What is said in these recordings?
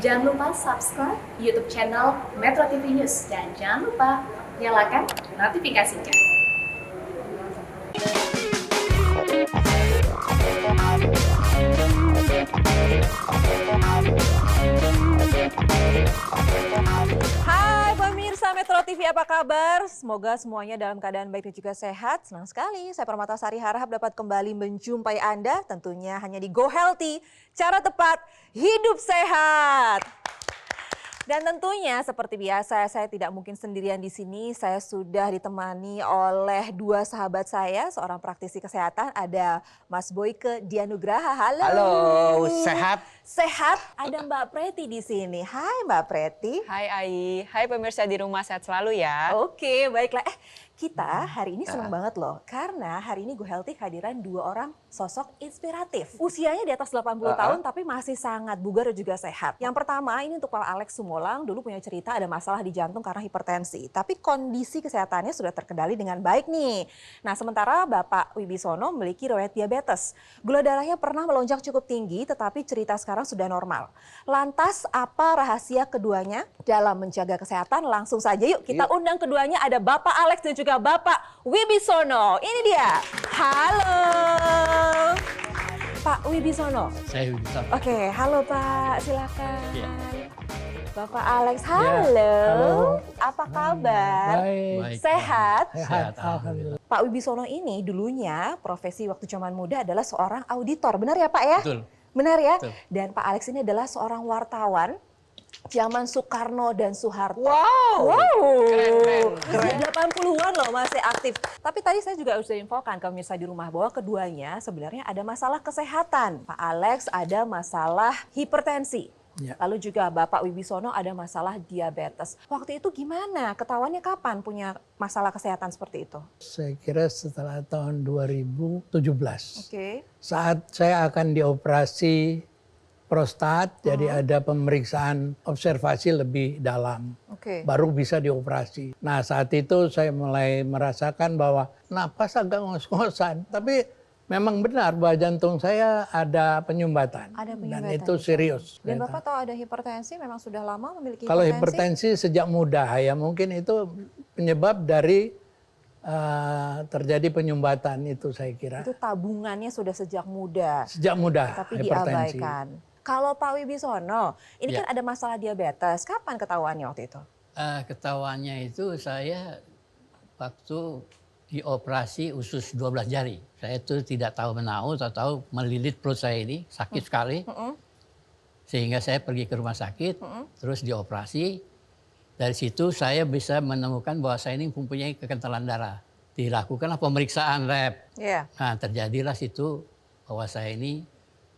Jangan lupa subscribe YouTube channel Metro TV News dan jangan lupa nyalakan notifikasinya. Hai pemirsa Metro TV, apa kabar? Semoga semuanya dalam keadaan baik dan juga sehat. Senang sekali saya Permatasari harap dapat kembali menjumpai Anda tentunya hanya di Go Healthy, cara tepat hidup sehat. Dan tentunya seperti biasa saya tidak mungkin sendirian di sini. Saya sudah ditemani oleh dua sahabat saya, seorang praktisi kesehatan. Ada Mas Boyke Dianugraha. Halo. Halo, sehat? Sehat. Ada Mbak Preti di sini. Hai Mbak Preti. Hai Ai, hai pemirsa di rumah, sehat selalu ya. Oke, baiklah. Kita hari ini senang banget loh, karena hari ini Go Healthy kehadiran dua orang sosok inspiratif. Usianya di atas 80 tahun tapi masih sangat bugar dan juga sehat. Yang pertama ini untuk Pak Alex Sumollang, dulu punya cerita ada masalah di jantung karena hipertensi. Tapi kondisi kesehatannya sudah terkendali dengan baik nih. Nah sementara Bapak Wibisono memiliki riwayat diabetes. Gula darahnya pernah melonjak cukup tinggi tetapi cerita sekarang sudah normal. Lantas apa rahasia keduanya dalam menjaga kesehatan? Langsung saja yuk kita undang keduanya, ada Bapak Alex dan juga Bapak Wibisono. Ini dia. Halo. Pak Wibisono. Saya Wibisono. Oke, halo Pak, silakan. Ya. Bapak Alex, halo. Halo. Apa kabar? Baik. Sehat? Sehat, alhamdulillah. Pak Wibisono ini dulunya profesi waktu zaman muda adalah seorang auditor. Benar ya Pak ya? Betul. Benar ya? Betul. Dan Pak Alex ini adalah seorang wartawan zaman Soekarno dan Soeharto. Wow. Keren. 80-an loh masih aktif. Tapi tadi saya juga sudah infokan ke pemirsa di rumah bahwa keduanya sebenarnya ada masalah kesehatan. Pak Alex ada masalah hipertensi. Ya. Lalu juga Bapak Wibisono ada masalah diabetes. Waktu itu gimana? Ketahuannya kapan punya masalah kesehatan seperti itu? Saya kira setelah tahun 2017. Oke. Saat saya akan dioperasi prostat, jadi ada pemeriksaan observasi lebih dalam. Oke. Baru bisa dioperasi. Nah saat itu saya mulai merasakan bahwa napas agak ngos-ngosan. Tapi memang benar bahwa jantung saya ada penyumbatan. Ada Dan penyumbatan itu di sana. serius. Dan Bapak tahu ada hipertensi, memang sudah lama memiliki Kalau hipertensi sejak muda ya mungkin itu penyebab dari terjadi penyumbatan itu saya kira. Itu tabungannya sudah sejak muda. Sejak muda Tapi hipertensi. diabaikan. Kalau Pak Wibisono, ini Ya. kan ada masalah diabetes. Kapan ketahuannya waktu itu? Ketahuannya itu saya waktu dioperasi usus 12 jari. Saya itu tidak tahu menahu, tahu melilit perut saya ini, sakit sekali. Sehingga saya pergi ke rumah sakit, terus dioperasi. Dari situ saya bisa menemukan bahwa saya ini mempunyai kekentalan darah. Dilakukanlah pemeriksaan lab. Iya. Nah terjadilah situ bahwa saya ini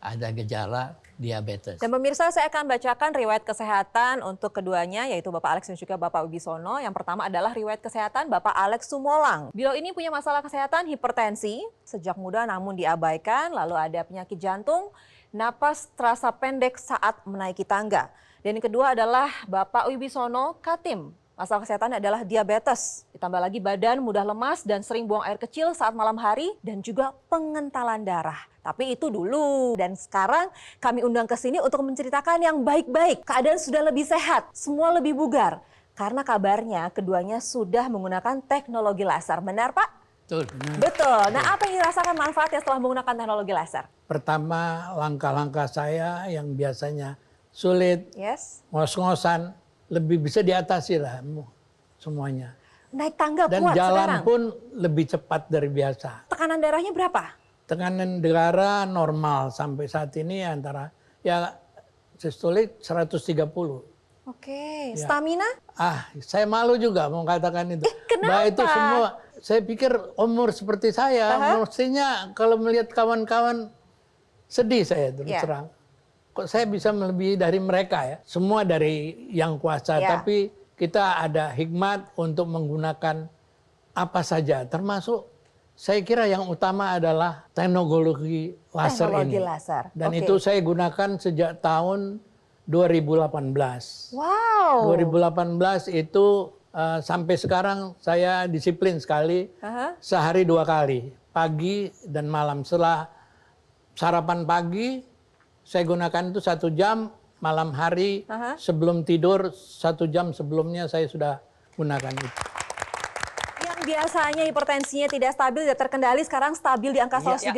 ada gejala diabetes. Dan pemirsa, saya akan bacakan riwayat kesehatan untuk keduanya, yaitu Bapak Alex dan juga Bapak Wibisono. Yang pertama adalah riwayat kesehatan Bapak Alex Sumollang. Beliau ini punya masalah kesehatan hipertensi, sejak muda namun diabaikan, lalu ada penyakit jantung, napas terasa pendek saat menaiki tangga. Dan yang kedua adalah Bapak Wibisono Katim. Masalah kesehatan adalah diabetes, ditambah lagi badan mudah lemas dan sering buang air kecil saat malam hari, dan juga pengentalan darah. Tapi itu dulu. Dan sekarang kami undang ke sini untuk menceritakan yang baik-baik. Keadaan sudah lebih sehat, semua lebih bugar. Karena kabarnya keduanya sudah menggunakan teknologi laser. Benar Pak? Betul. Betul. Nah apa yang dirasakan manfaatnya setelah menggunakan teknologi laser? Pertama langkah-langkah saya yang biasanya sulit, Yes. ngos-ngosan, lebih bisa diatasi lah semuanya. Naik tangga Dan kuat jalan sekarang. pun lebih cepat dari biasa. Tekanan darahnya berapa? Tekanan darah normal sampai saat ini antara ya sistolik 130. Oke. Ya. Stamina? Saya malu juga mau katakan itu. Kenapa? Bah, itu semua, saya pikir umur seperti saya, mestinya kalau melihat kawan-kawan sedih saya terus terang. Kok saya bisa melebihi dari mereka ya? Semua dari yang kuasa, tapi kita ada hikmat untuk menggunakan apa saja, termasuk saya kira yang utama adalah teknologi laser Teknologi ini. laser. Dan Oke. itu saya gunakan sejak tahun 2018. Wow. 2018 itu sampai sekarang saya disiplin sekali, sehari 2 kali, pagi dan malam. Setelah sarapan pagi, saya gunakan itu 1 jam, malam hari Aha. sebelum tidur 1 jam sebelumnya saya sudah gunakan itu. Yang biasanya hipertensinya tidak stabil, tidak terkendali, sekarang stabil di angka 130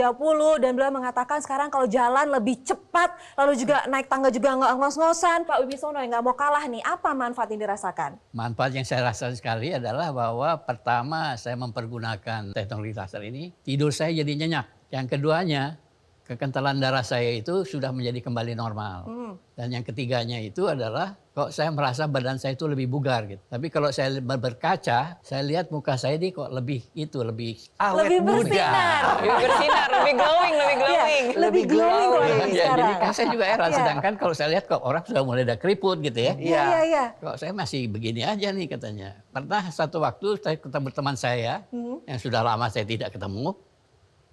dan beliau mengatakan sekarang kalau jalan lebih cepat, lalu juga naik tangga juga nggak ngos-ngosan. Pak Wibisono yang nggak mau kalah nih, apa manfaat yang dirasakan? Manfaat yang saya rasakan sekali adalah bahwa pertama saya mempergunakan teknologi laser ini, tidur saya jadi nyenyak. Yang keduanya, kekentalan darah saya itu sudah menjadi kembali normal. Dan yang ketiganya itu adalah kok saya merasa badan saya itu lebih bugar gitu. Tapi kalau saya berkaca, saya lihat muka saya ini kok lebih Awet Lebih muda. bersinar. Lebih bersinar, lebih glowing, lebih glowing. Iya, lebih glowing kalau glowing. lebih ya, sekarang. jadi kan saya juga heran. Iya. Sedangkan kalau saya lihat kok orang sudah mulai ada keriput gitu ya. Iya. Kok saya masih begini aja nih katanya. Pernah satu waktu saya ketemu teman saya yang sudah lama saya tidak ketemu.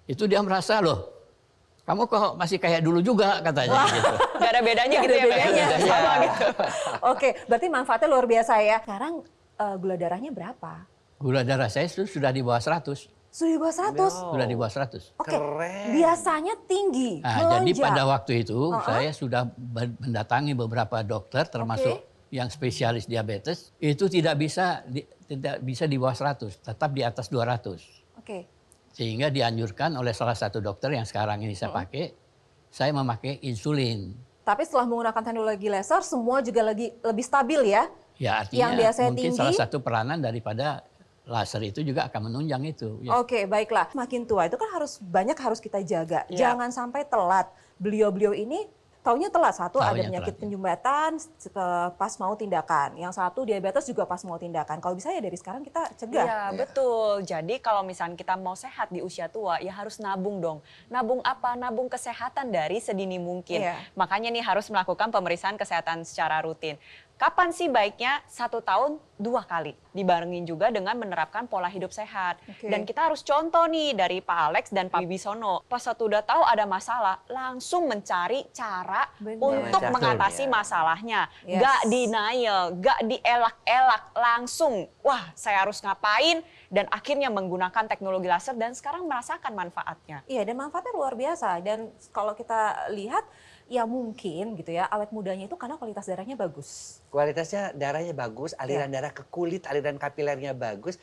Itu dia merasa loh, kamu kok masih kayak dulu juga katanya gitu. Gak ada bedanya gitu ya, Pak? bedanya. Sama gitu. Oke, berarti manfaatnya luar biasa ya. Sekarang gula darahnya berapa? Gula darah saya itu sudah di bawah 100. Sudah di bawah 100? Sudah di bawah 100. Oke, Keren. biasanya tinggi, Nah, jadi melonjak. pada waktu itu saya sudah mendatangi beberapa dokter termasuk yang spesialis diabetes, itu tidak bisa di bawah 100, tetap di atas 200. Oke. Sehingga dianjurkan oleh salah satu dokter yang sekarang ini saya pakai, saya memakai insulin. Tapi setelah menggunakan teknologi laser, semua juga lebih stabil ya? Ya artinya Yang biasanya mungkin tinggi. salah satu peranan daripada laser itu juga akan menunjang itu. Ya. Oke, baiklah. Makin tua itu kan harus kita jaga. Jangan sampai telat. Beliau-beliau ini taunya telat. Satu ada Taunya penyakit telat, ya. penyumbatan pas mau tindakan. Yang satu diabetes juga pas mau tindakan. Kalau bisa ya dari sekarang kita cegah. Iya, betul. Jadi kalau misalnya kita mau sehat di usia tua, ya harus nabung dong. Nabung apa? Nabung kesehatan dari sedini mungkin. Iya. Makanya nih harus melakukan pemeriksaan kesehatan secara rutin. Kapan sih baiknya? 1 tahun 2 kali. Dibarengin juga dengan menerapkan pola hidup sehat. Oke. Dan kita harus contoh nih dari Pak Alex dan Pak Wibisono. Pas satu udah tahu ada masalah, langsung mencari cara Benar. untuk Betul. mengatasi masalahnya. Yes. Gak denial, gak dielak-elak, langsung. Wah, saya harus ngapain? Dan akhirnya menggunakan teknologi laser dan sekarang merasakan manfaatnya. Iya, dan manfaatnya luar biasa. Dan kalau kita lihat, ya mungkin gitu ya, awet mudanya itu karena kualitas darahnya bagus. Kualitasnya darahnya bagus, aliran darah ke kulit, aliran kapilernya bagus.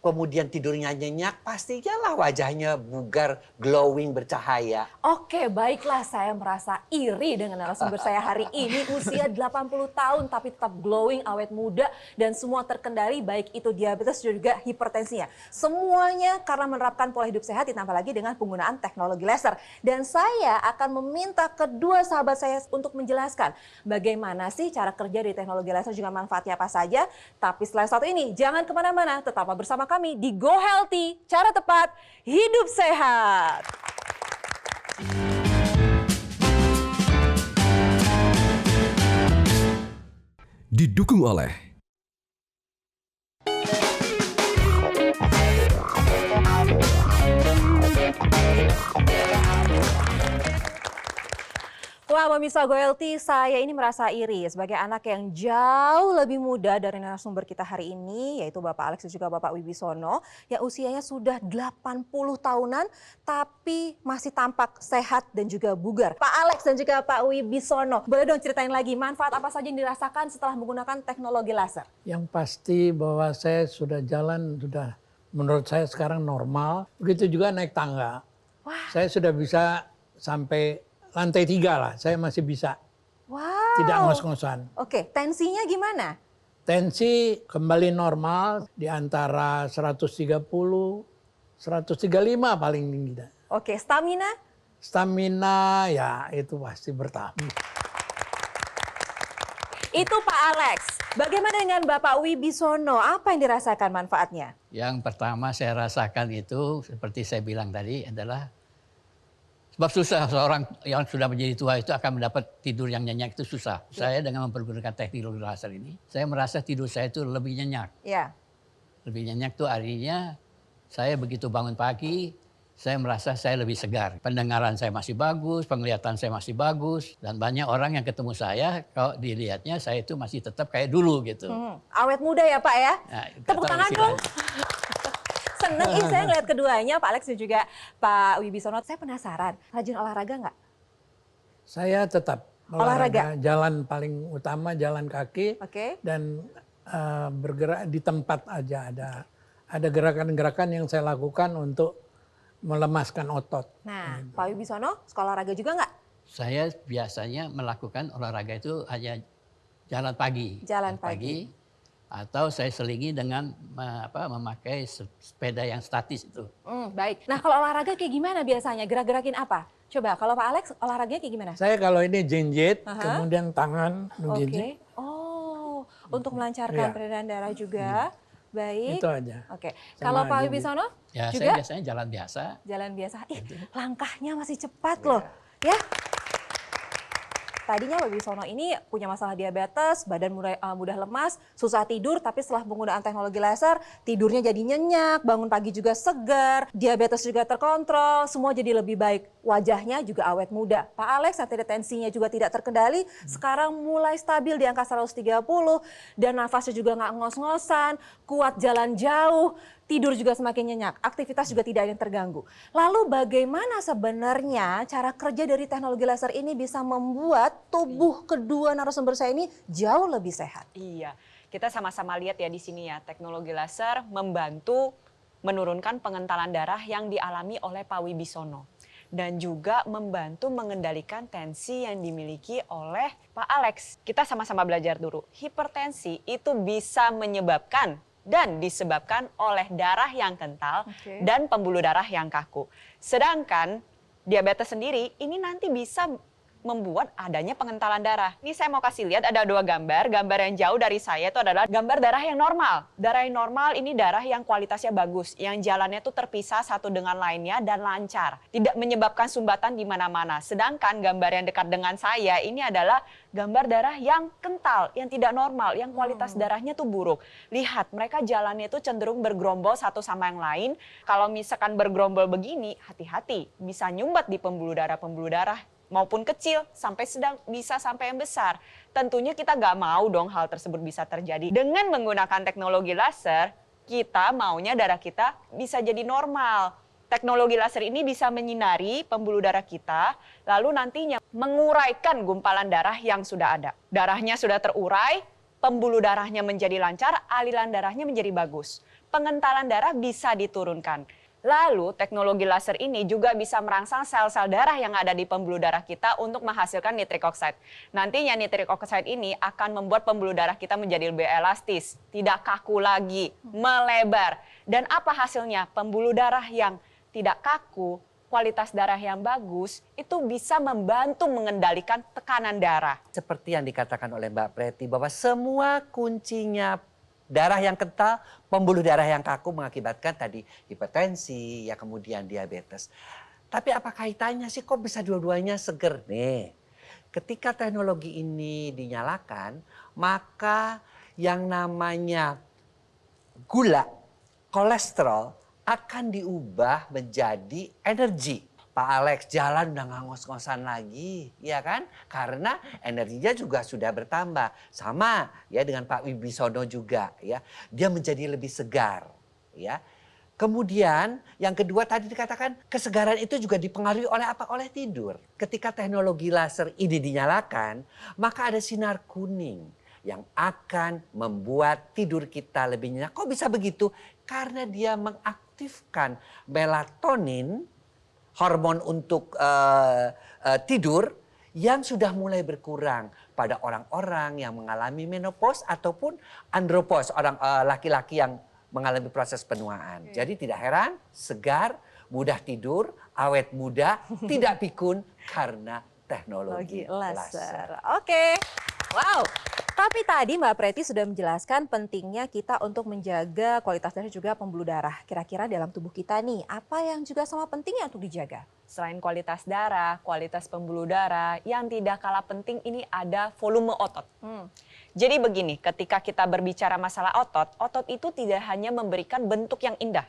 Kemudian tidurnya nyenyak, pastinya lah wajahnya bugar, glowing, bercahaya. Oke, baiklah, saya merasa iri dengan narasumber saya hari ini. Usia 80 tahun tapi tetap glowing, awet muda, dan semua terkendali, baik itu diabetes dan juga hipertensinya. Semuanya karena menerapkan pola hidup sehat, ditambah lagi dengan penggunaan teknologi laser. Dan saya akan meminta kedua sahabat saya untuk menjelaskan bagaimana sih cara kerja di teknologi laser, juga manfaatnya apa saja. Tapi setelah satu ini, jangan kemana-mana, tetap bersama kami di Go Healthy, cara tepat hidup sehat. Didukung oleh Wah, pemirsa Go Healthy, saya ini merasa iri sebagai anak yang jauh lebih muda dari narasumber kita hari ini, yaitu Bapak Alex dan juga Bapak Wibisono, yang usianya sudah 80 tahunan, tapi masih tampak sehat dan juga bugar. Pak Alex dan juga Pak Wibisono, boleh dong ceritain lagi manfaat apa saja yang dirasakan setelah menggunakan teknologi laser? Yang pasti bahwa saya sudah jalan, sudah menurut saya sekarang normal. Begitu juga naik tangga. Wah. Saya sudah bisa sampai lantai 3 lah, saya masih bisa. Wow. Tidak ngos-ngosan. Oke, tensinya gimana? Tensi kembali normal di antara 130, 135 paling tinggi. Oke, stamina? Stamina ya itu pasti bertambah. Itu Pak Alex. Bagaimana dengan Bapak Wibisono? Apa yang dirasakan manfaatnya? Yang pertama saya rasakan itu seperti saya bilang tadi adalah sebab susah seorang yang sudah menjadi tua itu akan mendapat tidur yang nyenyak itu susah. Saya dengan mempergunakan teknologi laser ini, saya merasa tidur saya itu lebih nyenyak. Ya. Lebih nyenyak itu artinya saya begitu bangun pagi, saya merasa saya lebih segar. Pendengaran saya masih bagus, penglihatan saya masih bagus. Dan banyak orang yang ketemu saya, kalau dilihatnya saya itu masih tetap kayak dulu gitu. Awet muda ya Pak ya? Nah, Tepuk kata tangan dong. istilahnya. Seneng saya ngeliat keduanya, Pak Alex dan juga Pak Wibisono. Saya penasaran, rajin olahraga nggak? Saya tetap Olahraga. Jalan paling utama, jalan kaki. Oke. Dan bergerak di tempat aja. Ada gerakan-gerakan yang saya lakukan untuk melemaskan otot. Nah, Pak Wibisono, sekolah olahraga juga nggak? Saya biasanya melakukan olahraga itu hanya jalan pagi. Jalan pagi. Atau saya selingi dengan memakai sepeda yang statis itu. Baik. Nah, kalau olahraga kayak gimana biasanya? Gerak-gerakin apa? Coba, kalau Pak Alex olahraganya kayak gimana? Saya kalau ini jinjit, kemudian tangan Oke. menjinjit. Oh, untuk melancarkan Iya. peredaran darah juga. Baik. Itu aja. Oke. Sama Kalau Pak aja Wibisono Ya, juga saya biasanya jalan biasa. jalan biasa. Ih, langkahnya masih cepat loh. Ya. Tadinya Pak Wibisono ini punya masalah diabetes, badan mudah lemas, susah tidur, tapi setelah penggunaan teknologi laser, tidurnya jadi nyenyak, bangun pagi juga segar, diabetes juga terkontrol, semua jadi lebih baik. Wajahnya juga awet muda. Pak Alex, saat ini tensinya juga tidak terkendali, sekarang mulai stabil di angka 130, dan nafasnya juga nggak ngos-ngosan, kuat jalan jauh, tidur juga semakin nyenyak, aktivitas juga tidak ada yang terganggu. Lalu bagaimana sebenarnya cara kerja dari teknologi laser ini bisa membuat tubuh kedua narasumber saya ini jauh lebih sehat? Iya, kita sama-sama lihat ya di sini ya, teknologi laser membantu menurunkan pengentalan darah yang dialami oleh Pak Wibisono. Dan juga membantu mengendalikan tensi yang dimiliki oleh Pak Alex. Kita sama-sama belajar dulu, hipertensi itu bisa menyebabkan dan disebabkan oleh darah yang kental dan pembuluh darah yang kaku. Sedangkan diabetes sendiri ini nanti bisa membuat adanya pengentalan darah. Ini saya mau kasih lihat ada dua gambar. Gambar yang jauh dari saya itu adalah gambar darah yang normal. Darah yang normal ini darah yang kualitasnya bagus, yang jalannya itu terpisah satu dengan lainnya dan lancar, tidak menyebabkan sumbatan di mana-mana. Sedangkan gambar yang dekat dengan saya ini adalah gambar darah yang kental, yang tidak normal, yang kualitas darahnya tuh buruk. Lihat, mereka jalannya itu cenderung bergerombol satu sama yang lain. Kalau misalkan bergerombol begini, hati-hati, bisa nyumbat di pembuluh darah maupun kecil sampai sedang, bisa sampai yang besar. Tentunya kita nggak mau dong hal tersebut bisa terjadi. Dengan menggunakan teknologi laser, kita maunya darah kita bisa jadi normal. Teknologi laser ini bisa menyinari pembuluh darah kita, lalu nantinya menguraikan gumpalan darah yang sudah ada. Darahnya sudah terurai, pembuluh darahnya menjadi lancar, aliran darahnya menjadi bagus. Pengentalan darah bisa diturunkan. Lalu teknologi laser ini juga bisa merangsang sel-sel darah yang ada di pembuluh darah kita untuk menghasilkan nitric oxide. Nantinya nitric oxide ini akan membuat pembuluh darah kita menjadi lebih elastis, tidak kaku lagi, melebar. Dan apa hasilnya? Pembuluh darah yang tidak kaku, kualitas darah yang bagus, itu bisa membantu mengendalikan tekanan darah. Seperti yang dikatakan oleh Mbak Preti bahwa semua kuncinya darah yang kental, pembuluh darah yang kaku mengakibatkan tadi hipertensi, ya kemudian diabetes. Tapi apa kaitannya sih kok bisa dua-duanya seger nih? Ketika teknologi ini dinyalakan, maka yang namanya gula, kolesterol akan diubah menjadi energi. Pak Alex jalan udah nggak ngos-ngosan lagi, ya kan? Karena energinya juga sudah bertambah. Sama ya dengan Pak Wibisono juga, ya. Dia menjadi lebih segar, ya. Kemudian yang kedua tadi dikatakan kesegaran itu juga dipengaruhi oleh apa? Oleh tidur. Ketika teknologi laser ini dinyalakan, maka ada sinar kuning yang akan membuat tidur kita lebih nyenyak. Kok bisa begitu? Karena dia mengaktifkan melatonin, hormon untuk tidur yang sudah mulai berkurang pada orang-orang yang mengalami menopause ataupun andropause, orang laki-laki yang mengalami proses penuaan. Jadi tidak heran, segar, mudah tidur, awet muda, tidak pikun karena teknologi laser. Oke, wow. Tapi tadi Mbak Preti sudah menjelaskan pentingnya kita untuk menjaga kualitas darah juga pembuluh darah. Kira-kira dalam tubuh kita nih, apa yang juga sama pentingnya untuk dijaga? Selain kualitas darah, kualitas pembuluh darah, yang tidak kalah penting ini ada volume otot. Jadi begini, ketika kita berbicara masalah otot, otot itu tidak hanya memberikan bentuk yang indah.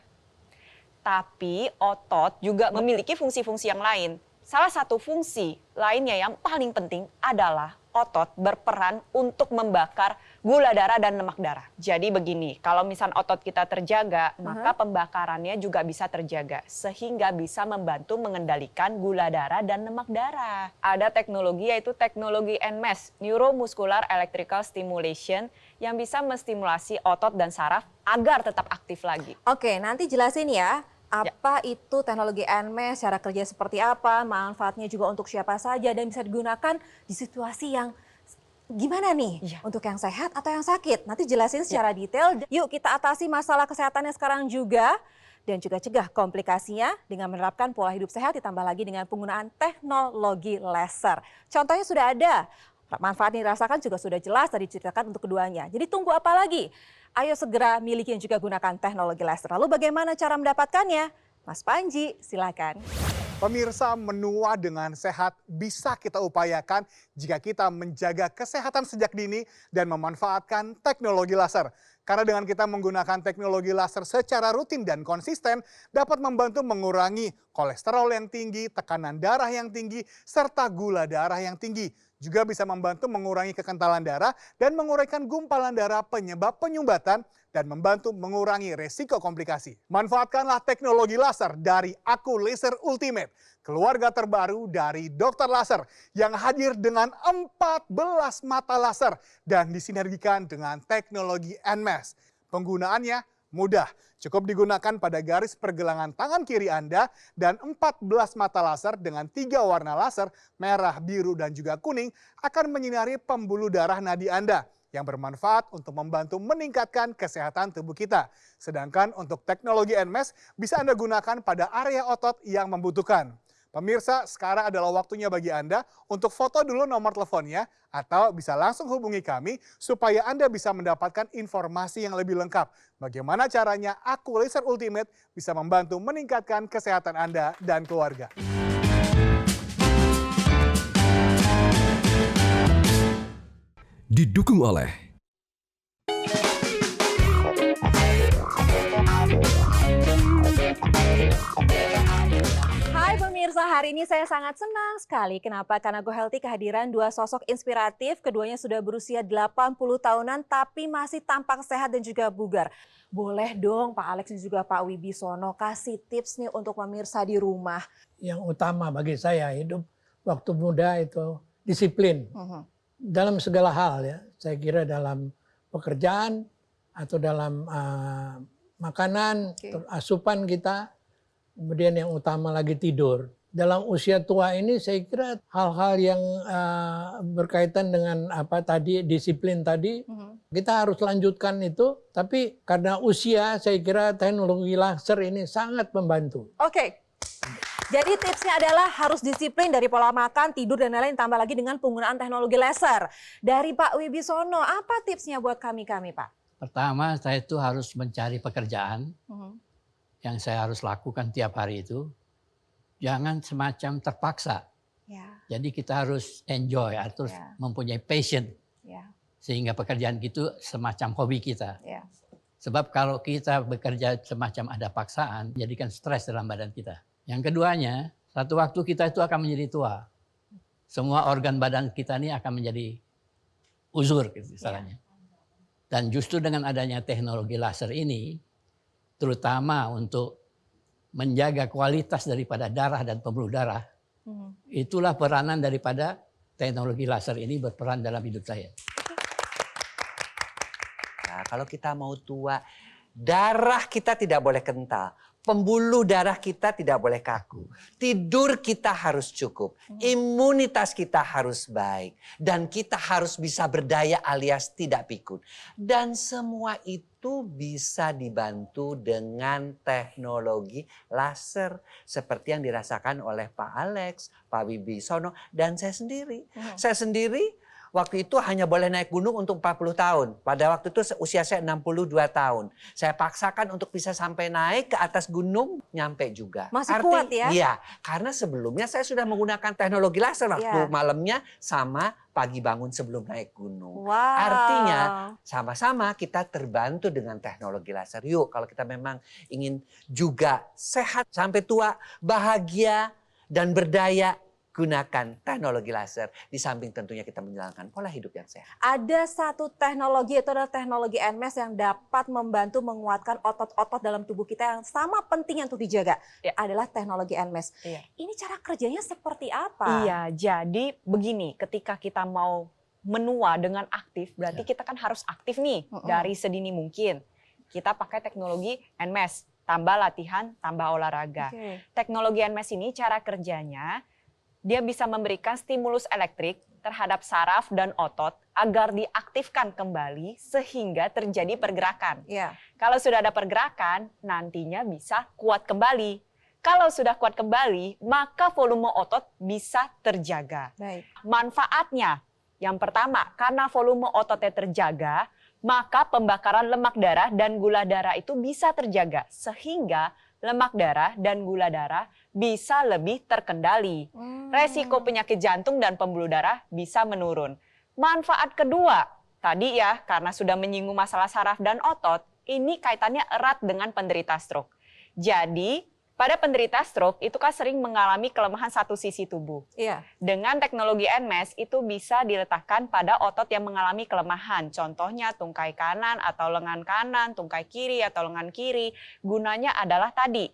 Tapi otot juga memiliki fungsi-fungsi yang lain. Salah satu fungsi lainnya yang paling penting adalah otot berperan untuk membakar gula darah dan lemak darah. Jadi begini, kalau misalnya otot kita terjaga, maka pembakarannya juga bisa terjaga. Sehingga bisa membantu mengendalikan gula darah dan lemak darah. Ada teknologi yaitu teknologi NMES, Neuromuscular Electrical Stimulation, yang bisa menstimulasi otot dan saraf agar tetap aktif lagi. Oke, nanti jelasin ya. Apa itu teknologi NMES, cara kerja seperti apa, manfaatnya juga untuk siapa saja, dan bisa digunakan di situasi yang gimana nih? Untuk yang sehat atau yang sakit? Nanti jelasin secara detail. Yuk kita atasi masalah kesehatannya sekarang juga. Dan juga cegah komplikasinya dengan menerapkan pola hidup sehat, ditambah lagi dengan penggunaan teknologi laser. Contohnya sudah ada. Manfaat yang dirasakan juga sudah jelas tadi diceritakan untuk keduanya. Jadi tunggu apa lagi? Ayo segera miliki dan juga gunakan teknologi laser. Lalu bagaimana cara mendapatkannya? Mas Panji, silakan. Pemirsa, menua dengan sehat bisa kita upayakan jika kita menjaga kesehatan sejak dini dan memanfaatkan teknologi laser. Karena dengan kita menggunakan teknologi laser secara rutin dan konsisten dapat membantu mengurangi kolesterol yang tinggi, tekanan darah yang tinggi, serta gula darah yang tinggi. Juga bisa membantu mengurangi kekentalan darah dan menguraikan gumpalan darah penyebab penyumbatan dan membantu mengurangi resiko komplikasi. Manfaatkanlah teknologi laser dari Aku Laser Ultimate, keluarga terbaru dari dokter laser yang hadir dengan 14 mata laser dan disinergikan dengan teknologi NMES. Penggunaannya mudah, cukup digunakan pada garis pergelangan tangan kiri Anda dan 14 mata laser dengan 3 warna laser, merah, biru, dan juga kuning akan menyinari pembuluh darah nadi Anda yang bermanfaat untuk membantu meningkatkan kesehatan tubuh kita. Sedangkan untuk teknologi NMES bisa Anda gunakan pada area otot yang membutuhkan. Pemirsa, sekarang adalah waktunya bagi Anda untuk foto dulu nomor teleponnya atau bisa langsung hubungi kami supaya Anda bisa mendapatkan informasi yang lebih lengkap. Bagaimana caranya Aku Laser Ultimate bisa membantu meningkatkan kesehatan Anda dan keluarga. Didukung oleh Hai pemirsa, hari ini saya sangat senang sekali. Kenapa? Karena Go Healthy kehadiran dua sosok inspiratif. Keduanya sudah berusia 80 tahunan tapi masih tampak sehat dan juga bugar. Boleh dong Pak Alex dan juga Pak Wibisono kasih tips nih untuk pemirsa di rumah. Yang utama bagi saya hidup waktu muda itu disiplin. Dalam segala hal ya, saya kira dalam pekerjaan atau dalam makanan, asupan kita, kemudian yang utama lagi tidur. Dalam usia tua ini saya kira hal-hal yang berkaitan dengan apa tadi, disiplin tadi, kita harus lanjutkan itu. Tapi karena usia saya kira teknologi laser ini sangat membantu. Oke. Jadi tipsnya adalah harus disiplin dari pola makan, tidur, dan lain-lain, tambah lagi dengan penggunaan teknologi laser. Dari Pak Wibisono, apa tipsnya buat kami Pak? Pertama, saya itu harus mencari pekerjaan yang saya harus lakukan tiap hari itu. Jangan semacam terpaksa. Jadi kita harus enjoy, harus mempunyai passion. Sehingga pekerjaan itu semacam hobi kita. Sebab kalau kita bekerja semacam ada paksaan, jadikan stres dalam badan kita. Yang keduanya, satu waktu kita itu akan menjadi tua. Semua organ badan kita ini akan menjadi uzur, gitu istilahnya. Dan justru dengan adanya teknologi laser ini, terutama untuk menjaga kualitas daripada darah dan pembuluh darah, itulah peranan daripada teknologi laser ini berperan dalam hidup saya. Nah, kalau kita mau tua, darah kita tidak boleh kental. Pembuluh darah kita tidak boleh kaku. Tidur kita harus cukup. Imunitas kita harus baik. Dan kita harus bisa berdaya alias tidak pikun. Dan semua itu bisa dibantu dengan teknologi laser. Seperti yang dirasakan oleh Pak Alex, Pak Wibisono, dan saya sendiri. Saya sendiri waktu itu hanya boleh naik gunung untuk 40 tahun. Pada waktu itu usia saya 62 tahun. Saya paksakan untuk bisa sampai naik ke atas gunung, nyampe juga. Masih kuat ya? Iya, karena sebelumnya saya sudah menggunakan teknologi laser waktu malamnya sama pagi bangun sebelum naik gunung. Artinya sama-sama kita terbantu dengan teknologi laser. Yuk kalau kita memang ingin juga sehat sampai tua, bahagia dan berdaya, gunakan teknologi laser di samping tentunya kita menjalankan pola hidup yang sehat. Ada satu teknologi, itu adalah teknologi NMAS yang dapat membantu menguatkan otot-otot dalam tubuh kita yang sama pentingnya untuk dijaga. Ya. Adalah teknologi NMAS. Iya. Ini cara kerjanya seperti apa? Iya, jadi begini, ketika kita mau menua dengan aktif, berarti kita kan harus aktif nih dari sedini mungkin. Kita pakai teknologi NMAS, tambah latihan, tambah olahraga. Teknologi NMAS ini cara kerjanya, dia bisa memberikan stimulus elektrik terhadap saraf dan otot agar diaktifkan kembali sehingga terjadi pergerakan. Iya. Kalau sudah ada pergerakan, nantinya bisa kuat kembali. Kalau sudah kuat kembali, maka volume otot bisa terjaga. Baik. Manfaatnya, yang pertama, karena volume ototnya terjaga, maka pembakaran lemak darah dan gula darah itu bisa terjaga. Sehingga lemak darah dan gula darah bisa lebih terkendali. Resiko penyakit jantung dan pembuluh darah bisa menurun. Manfaat kedua, tadi ya karena sudah menyinggung masalah saraf dan otot, ini kaitannya erat dengan penderita stroke. Jadi pada penderita stroke itu kan sering mengalami kelemahan satu sisi tubuh. Iya. Dengan teknologi NMAS itu bisa diletakkan pada otot yang mengalami kelemahan. Contohnya tungkai kanan atau lengan kanan, tungkai kiri atau lengan kiri. Gunanya adalah tadi,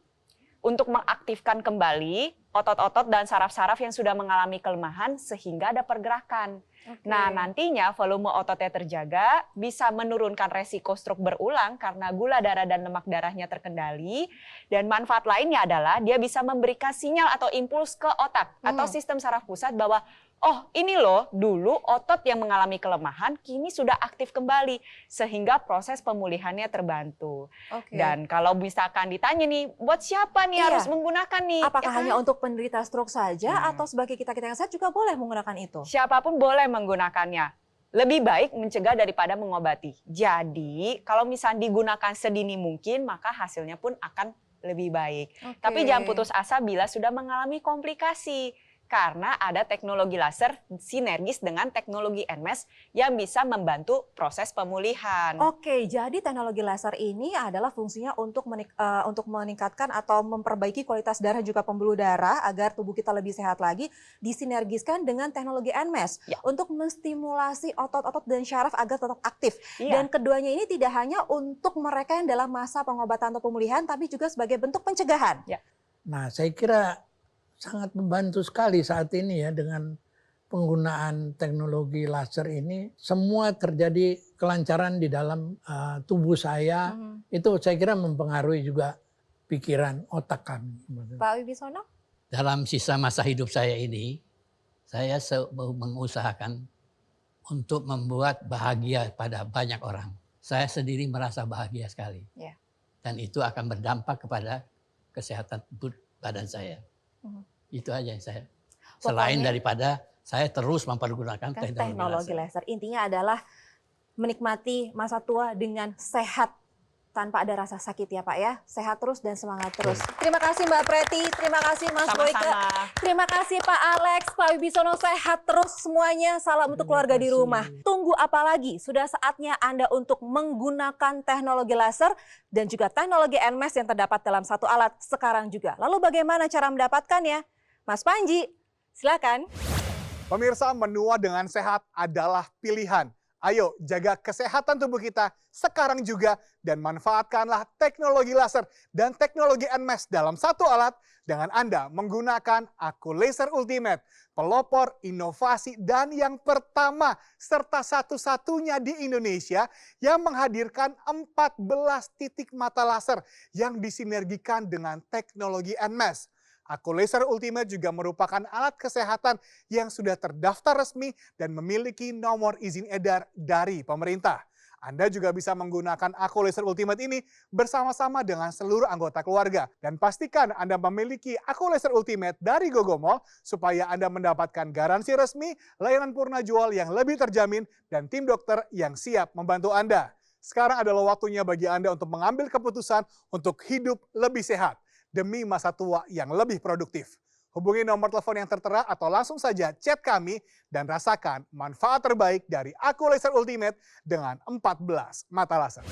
untuk mengaktifkan kembali otot-otot dan saraf-saraf yang sudah mengalami kelemahan sehingga ada pergerakan. Nah, nantinya volume ototnya terjaga, bisa menurunkan resiko stroke berulang karena gula darah dan lemak darahnya terkendali. Dan manfaat lainnya adalah dia bisa memberikan sinyal atau impuls ke otak atau sistem saraf pusat bahwa oh ini loh dulu otot yang mengalami kelemahan kini sudah aktif kembali sehingga proses pemulihannya terbantu. Dan kalau misalkan ditanya nih buat siapa nih harus menggunakan nih? Apakah Ya kan? hanya untuk penderita stroke saja atau sebagai kita-kita yang sehat juga boleh menggunakan itu? Siapapun boleh menggunakannya. Lebih baik mencegah daripada mengobati. Jadi kalau misalnya digunakan sedini mungkin maka hasilnya pun akan lebih baik. Tapi jangan putus asa bila sudah mengalami komplikasi. Karena ada teknologi laser sinergis dengan teknologi NMAS yang bisa membantu proses pemulihan. Oke, jadi teknologi laser ini adalah fungsinya untuk meningkatkan atau memperbaiki kualitas darah juga pembuluh darah agar tubuh kita lebih sehat lagi, disinergiskan dengan teknologi NMAS untuk menstimulasi otot-otot dan syaraf agar tetap aktif. Dan keduanya ini tidak hanya untuk mereka yang dalam masa pengobatan atau pemulihan, tapi juga sebagai bentuk pencegahan. Nah, saya kira sangat membantu sekali saat ini ya dengan penggunaan teknologi laser ini. Semua terjadi kelancaran di dalam tubuh saya. Itu saya kira mempengaruhi juga pikiran otak kami. Pak Wibisono? Dalam sisa masa hidup saya ini, saya mengusahakan untuk membuat bahagia pada banyak orang. Saya sendiri merasa bahagia sekali. Dan itu akan berdampak kepada kesehatan badan saya. Itu aja yang saya. Selain daripada saya terus mempergunakan teknologi laser. Intinya adalah menikmati masa tua dengan sehat tanpa ada rasa sakit ya Pak ya. Sehat terus dan semangat terus. Terima kasih Mbak Preti, terima kasih Mas Boyke. Terima kasih Pak Alex, Pak Wibisono, sehat terus semuanya. Salam untuk keluarga di rumah. Tunggu apa lagi? Sudah saatnya Anda untuk menggunakan teknologi laser dan juga teknologi NMAS yang terdapat dalam satu alat sekarang juga. Lalu bagaimana cara mendapatkannya? Mas Panji, silakan. Pemirsa, menua dengan sehat adalah pilihan. Ayo jaga kesehatan tubuh kita sekarang juga dan manfaatkanlah teknologi laser dan teknologi NMAS dalam satu alat dengan Anda menggunakan Aku Laser Ultimate, pelopor inovasi dan yang pertama serta satu-satunya di Indonesia yang menghadirkan 14 titik mata laser yang disinergikan dengan teknologi NMAS. Aku Laser Ultimate juga merupakan alat kesehatan yang sudah terdaftar resmi dan memiliki nomor izin edar dari pemerintah. Anda juga bisa menggunakan Aku Laser Ultimate ini bersama-sama dengan seluruh anggota keluarga. Dan pastikan Anda memiliki Aku Laser Ultimate dari Gogomall supaya Anda mendapatkan garansi resmi, layanan purna jual yang lebih terjamin, dan tim dokter yang siap membantu Anda. Sekarang adalah waktunya bagi Anda untuk mengambil keputusan untuk hidup lebih sehat demi masa tua yang lebih produktif. Hubungi nomor telepon yang tertera atau langsung saja chat kami dan rasakan manfaat terbaik dari Aku Laser Ultimate dengan 14 mata laser.